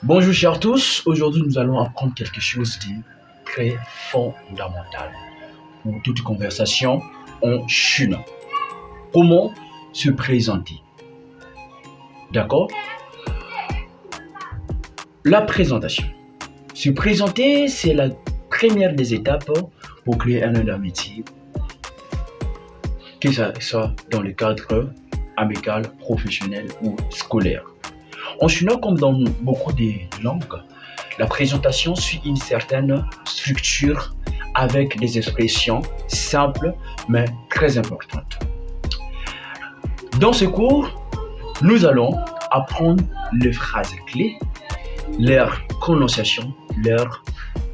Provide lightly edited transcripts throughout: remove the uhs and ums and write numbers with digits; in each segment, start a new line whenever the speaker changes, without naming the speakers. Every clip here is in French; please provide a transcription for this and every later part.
Bonjour chers tous, aujourd'hui nous allons apprendre quelque chose de très fondamental pour toute conversation en chinois. Comment se présenter? D'accord? La présentation. Se présenter, c'est la première des étapes pour créer un lien d'amitié, que ce soit dans le cadre amical, professionnel ou scolaire. En chinois, comme dans beaucoup de langues, la présentation suit une certaine structure avec des expressions simples mais très importantes. Dans ce cours, nous allons apprendre les phrases clés, leur prononciation, leur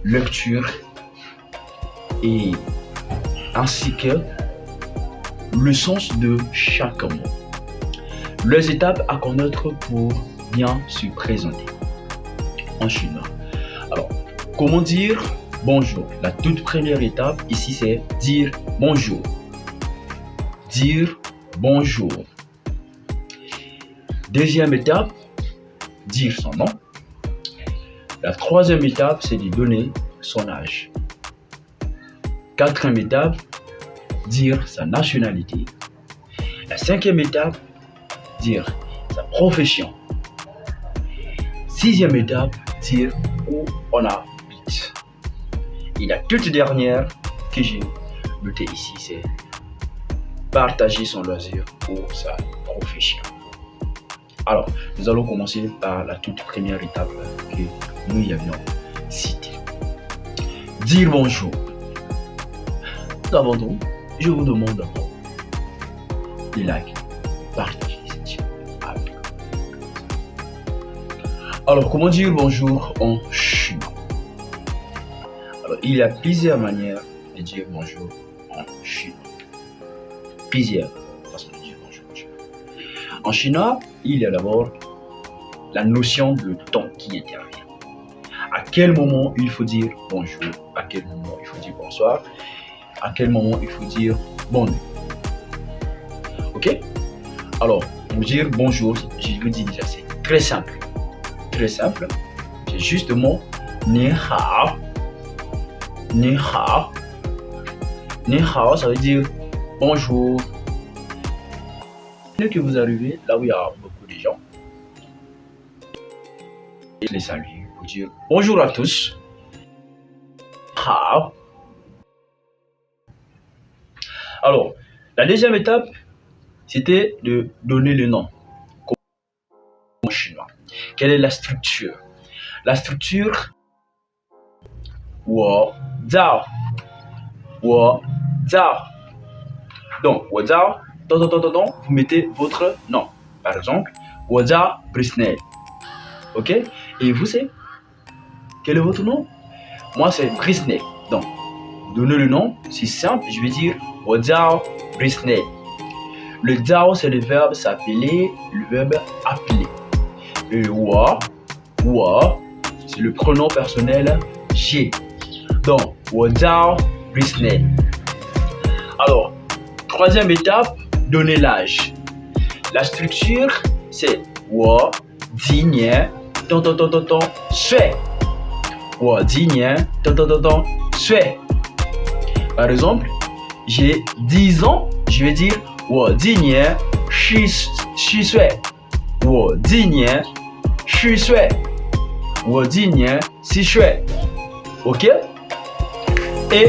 lecture et ainsi que le sens de chaque mot. Les étapes à connaître pour bien se présenter en chinois. Alors, comment dire bonjour? La toute première étape ici, c'est dire bonjour. Dire bonjour. Deuxième étape, dire son nom. La troisième étape, c'est de donner son âge. Quatrième étape, dire sa nationalité. La cinquième étape, dire sa profession. Sixième étape, dire où on habite. Et la toute dernière que j'ai notée ici, c'est partager son loisir ou sa profession. Alors, nous allons commencer par la toute première étape que nous y avions citée. Dire bonjour. Avant tout, je vous demande d'abord de liker, partager cette vidéo. Alors, comment dire bonjour en chinois? Alors, il y a plusieurs manières de dire bonjour en chinois. Plusieurs façons de dire bonjour en chinois. En chinois, il y a d'abord la notion de temps qui intervient. À quel moment il faut dire bonjour? À quel moment il faut dire bonsoir? À quel moment il faut dire bonne nuit? Ok? Alors, pour dire bonjour, je vous dis déjà, c'est très simple. Très simple. C'est juste le mot ni hao. Ni hao. Ni hao, ça veut dire bonjour. Dès que vous arrivez là où il y a beaucoup de gens, je les salue pour dire bonjour à tous. Hao. Alors, la deuxième étape, c'était de donner le nom en chinois. Quelle est la structure? La structure, wo zao. Wo zao. Donc, wo zao, vous mettez votre nom. Par exemple, wo zao Brisney. Ok? Et vous, c'est? Quel est votre nom? Moi, c'est Brisney. Donc, donner le nom, c'est simple. Je vais dire wo zao Brisney. Le zao, c'est le verbe s'appeler, le verbe appeler. Le wa, c'est le pronom personnel j'ai. Donc, wo zao Brisney. Alors, troisième étape, donner l'âge. La structure, c'est wo ji nian sui. Wo ji nian sui. Par exemple, j'ai 10 ans, je vais dire wo ji nian shi sui. Wo ji nian shi sui. Wo ji nian si sui. Ok? Et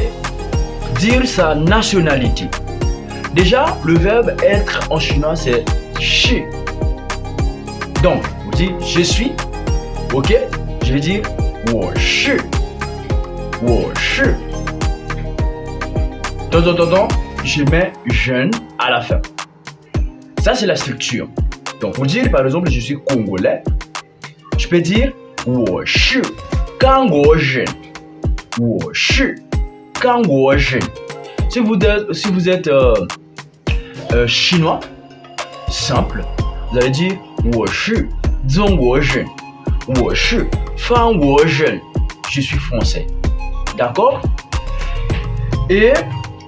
dire sa nationalité. Déjà, le verbe être en chinois, c'est shi. Donc, vous dites je suis. Ok? Je vais dire wo shi. Wo shi. Je mets jeune à la fin. Ça, c'est la structure. Donc, pour dire, par exemple, je suis congolais, je peux dire wo shi Kanguozhen. Wo shi Kanguozhen. Si vous êtes chinois, simple, vous allez dire wo shi Zhongguozhen. Wo shi Fanguozhen. Je suis français. D'accord? Et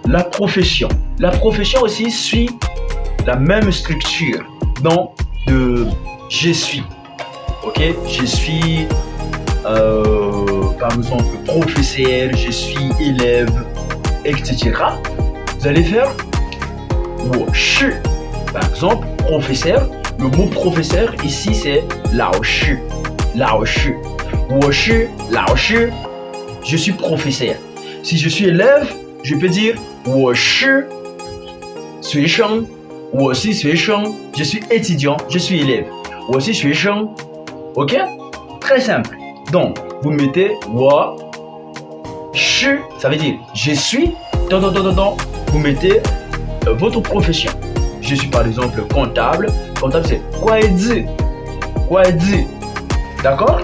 la profession. La profession aussi suit la même structure. Donc, je suis. Ok, je suis par exemple professeur, je suis élève, etc. Vous allez faire 我是. Par exemple, professeur, le mot professeur ici c'est 老师, 老师. 我是老师, je suis professeur. Si je suis élève, je peux dire 我是学生, 我是学生, je suis étudiant, je suis élève. 我是学生. Ok? Très simple. Donc, vous mettez 我是, ça veut dire je suis, vous mettez votre profession. Je suis par exemple comptable. Comptable c'est 会计, 会计. D'accord?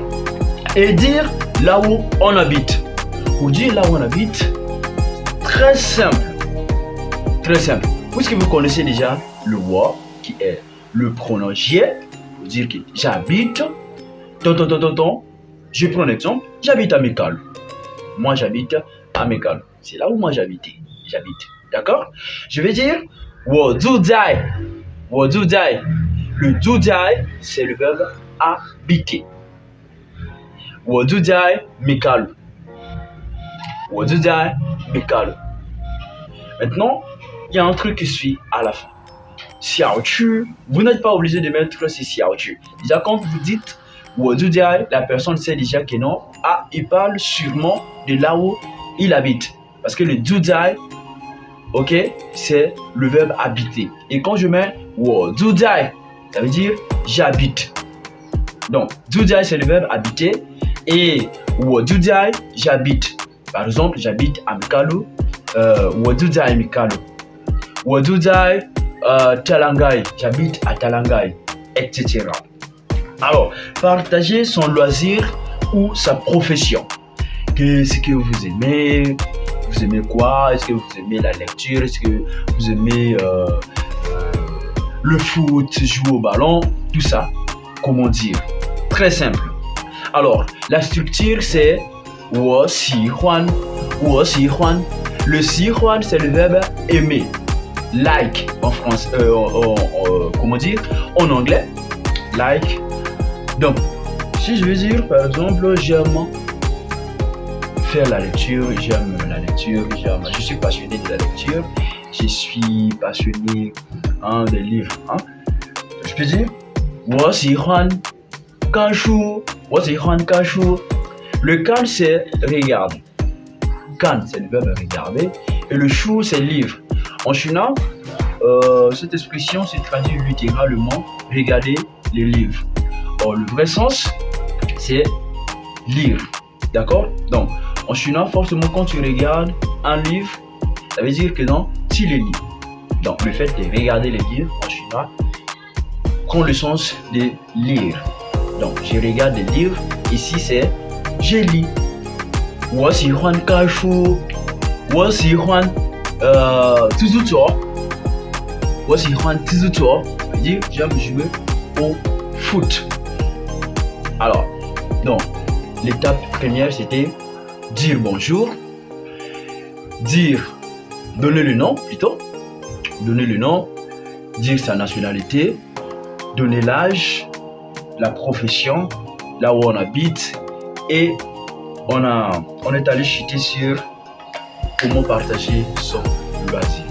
Et dire là où on habite. Pour dire là où on habite, très simple. Très simple. Puisque vous connaissez déjà le wa qui est le pronom j'ai, pour dire que j'habite. Je prends un exemple. J'habite à Mekalo. Moi j'habite à Mekalo. C'est là où moi j'habite. D'accord? Je vais dire 我住在. 我住在. Le 住在 c'est le verbe habiter. 我住在 Mekalo. 我住在 Mekalo. Maintenant, il y a un truc qui suit à la fin. 小区, vous n'êtes pas obligé de mettre ce 小区. Déjà, quand vous dites 我住在, la personne sait déjà que non. Ah, il parle sûrement de là où il habite. Parce que le 住在, ok, c'est le verbe habiter. Et quand je mets 我住在, ça veut dire j'habite. Donc, 住在 c'est le verbe habiter. Et 我住在, j'habite. Par exemple, j'habite à Mekalo. 我住在 Mekalo. 我住在 Talangai. J'habite à Talangai, etc. Alors, partager son loisir ou sa profession. Qu'est-ce que vous aimez? Vous aimez quoi? Est-ce que vous aimez la lecture? Est-ce que vous aimez le foot, jouer au ballon? Tout ça, comment dire? Très simple. Alors, la structure c'est 我喜欢, 我喜欢. Le 喜欢 c'est le verbe aimer. Like en français, comment dire? En anglais, like. Donc, si je veux dire par exemple, j'aime faire la lecture, je suis passionné de la lecture, je suis passionné des livres. Je peux dire 我喜欢看书, 我喜欢看书. Le kan c'est regarder. Kan c'est le verbe regarder. Et le chou c'est livre. En chinois, cette expression se traduit littéralement regarder les livres. Or, le vrai sens c'est lire. D'accord? Donc, en chinois, forcément, quand tu regardes un livre, ça veut dire que non, tu le lis. Donc, le fait de regarder les livres en chinois prend le sens de lire. Donc, je regarde des livres. Ici, c'est je lis. 我喜欢看书. 我喜欢蜘蛛座. 我喜欢蜘蛛座. Ça veut dire j'aime jouer au foot. Alors, donc, l'étape première, c'était dire bonjour, donner le nom plutôt, donner le nom, dire sa nationalité, donner l'âge, la profession, là où on habite, et on est allé chuter sur comment partager son loisir.